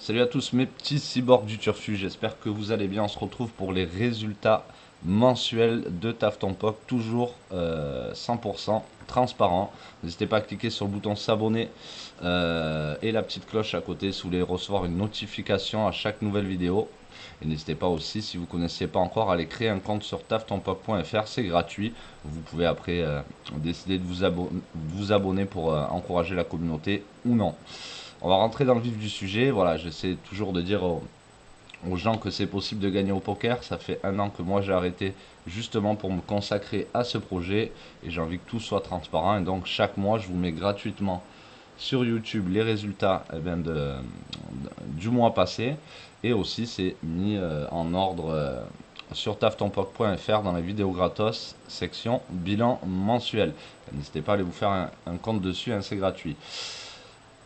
Salut à tous mes petits cyborgs du turfu, j'espère que vous allez bien. On se retrouve pour les résultats mensuels de Taf Ton Poc, toujours 100% transparent. N'hésitez pas à cliquer sur le bouton s'abonner et la petite cloche à côté si vous voulez recevoir une notification à chaque nouvelle vidéo. Et n'hésitez pas aussi, si vous ne connaissiez pas encore, à aller créer un compte sur taftonpoc.fr, c'est gratuit. Vous pouvez après décider de vous abonner pour encourager la communauté ou non. On va rentrer dans le vif du sujet. Voilà, j'essaie toujours de dire aux gens que c'est possible de gagner au poker. Ça fait 1 an que moi j'ai arrêté justement pour me consacrer à ce projet et j'ai envie que tout soit transparent. Et donc chaque mois, je vous mets gratuitement sur YouTube les résultats du mois passé et aussi c'est mis en ordre sur taftonpoc.fr dans la vidéo gratos section bilan mensuel. N'hésitez pas à aller vous faire un compte dessus, hein, c'est gratuit.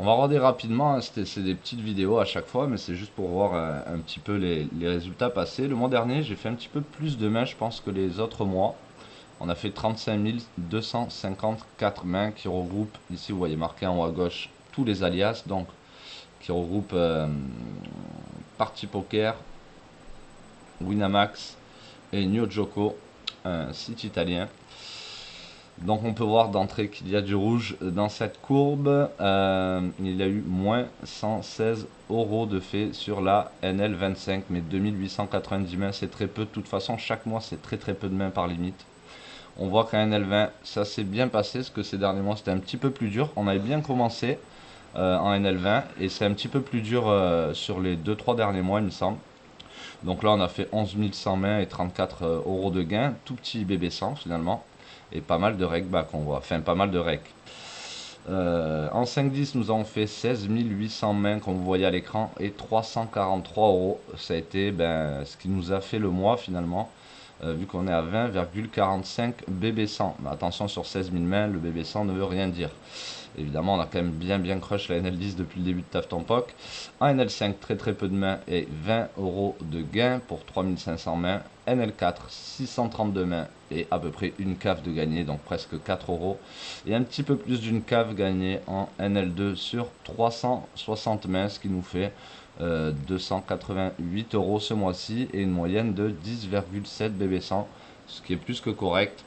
On va regarder rapidement, hein, c'est des petites vidéos à chaque fois, mais c'est juste pour voir un petit peu les résultats passés. Le mois dernier, j'ai fait un petit peu plus de mains, je pense, que les autres mois. On a fait 35 254 mains qui regroupent, ici vous voyez marqué en haut à gauche, tous les alias, donc qui regroupent Party Poker, Winamax et New Joko, un site italien. Donc on peut voir d'entrée qu'il y a du rouge dans cette courbe. Il y a eu moins 116 euros de fait sur la NL25, mais 2890 mains, c'est très peu. De toute façon, chaque mois, c'est très peu de mains par limite. On voit qu'à NL20, ça s'est bien passé, parce que ces derniers mois, c'était un petit peu plus dur. On avait bien commencé en NL20, et c'est un petit peu plus dur sur les 2-3 derniers mois, il me semble. Donc là, on a fait 11 100 mains et 34 euros de gain. Tout petit bébé 100 finalement. Et pas mal de rec back, on voit. Enfin, pas mal de rec. En 5-10, nous avons fait 16 800 mains, comme vous voyez à l'écran, et 343 euros. Ça a été ce qui nous a fait le mois finalement, vu qu'on est à 20,45 BB100. Mais attention, sur 16 000 mains, le BB100 ne veut rien dire. Évidemment, on a quand même bien crush la NL10 depuis le début de Taf Ton Poc. En NL5, très peu de mains et 20 euros de gain pour 3500 mains. NL4, 632 mains et à peu près une cave de gagné, donc presque 4 euros. Et un petit peu plus d'une cave gagnée en NL2 sur 360 mains, ce qui nous fait 288 euros ce mois-ci et une moyenne de 10,7 BB100, ce qui est plus que correct.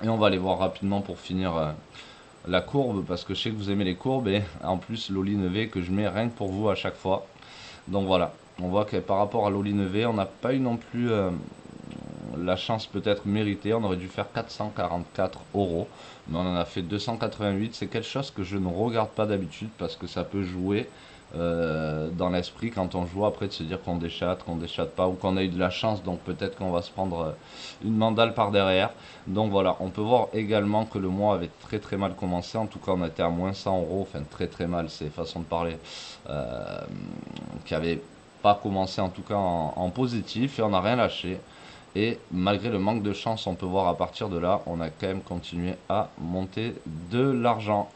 Et on va aller voir rapidement pour finir la courbe, parce que je sais que vous aimez les courbes, et en plus l'all-in EV que je mets rien que pour vous à chaque fois. Donc voilà, on voit que par rapport à l'all-in EV, on n'a pas eu non plus la chance peut-être méritée. On aurait dû faire 444 euros, mais on en a fait 288. C'est quelque chose que je ne regarde pas d'habitude, parce que ça peut jouer dans l'esprit quand on joue, après de se dire qu'on déchatte pas, ou qu'on a eu de la chance, donc peut-être qu'on va se prendre une mandale par derrière. Donc voilà, on peut voir également que le mois avait très mal commencé. En tout cas, on était à moins 100 euros, enfin très mal, c'est façon de parler, qui avait pas commencé en tout cas en positif, et on n'a rien lâché. Et malgré le manque de chance, on peut voir à partir de là, on a quand même continué à monter de l'argent.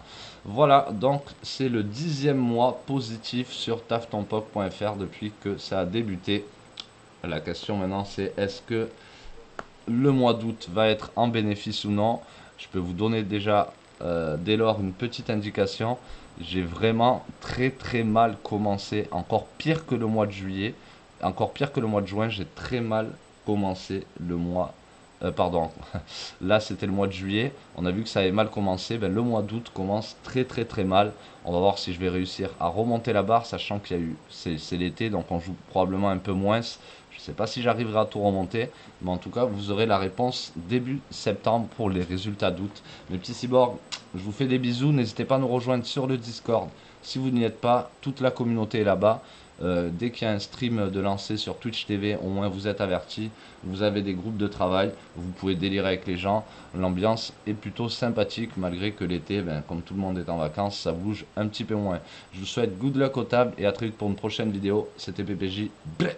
Voilà, donc c'est le 10e mois positif sur taftonpoc.fr depuis que ça a débuté. La question maintenant, c'est est-ce que le mois d'août va être en bénéfice ou non? Je peux vous donner déjà dès lors une petite indication. J'ai vraiment très mal commencé, encore pire que le mois de juillet, encore pire que le mois de juin. J'ai très mal commencé le mois. Pardon, là c'était le mois de juillet. On a vu que ça avait mal commencé. Le mois d'août commence très mal. On va voir si je vais réussir à remonter la barre, sachant qu'il y a eu, c'est l'été, donc on joue probablement un peu moins. Je ne sais pas si j'arriverai à tout remonter, mais en tout cas, vous aurez la réponse début septembre pour les résultats d'août. Mes petits cyborgs, je vous fais des bisous. N'hésitez pas à nous rejoindre sur le Discord. Si vous n'y êtes pas, toute la communauté est là-bas. Dès qu'il y a un stream de lancé sur Twitch TV, au moins vous êtes avertis. Vous avez des groupes de travail, vous pouvez délirer avec les gens. L'ambiance est plutôt sympathique, malgré que l'été, comme tout le monde est en vacances, ça bouge un petit peu moins. Je vous souhaite good luck au table et à très vite pour une prochaine vidéo. C'était PPJ. Bleh.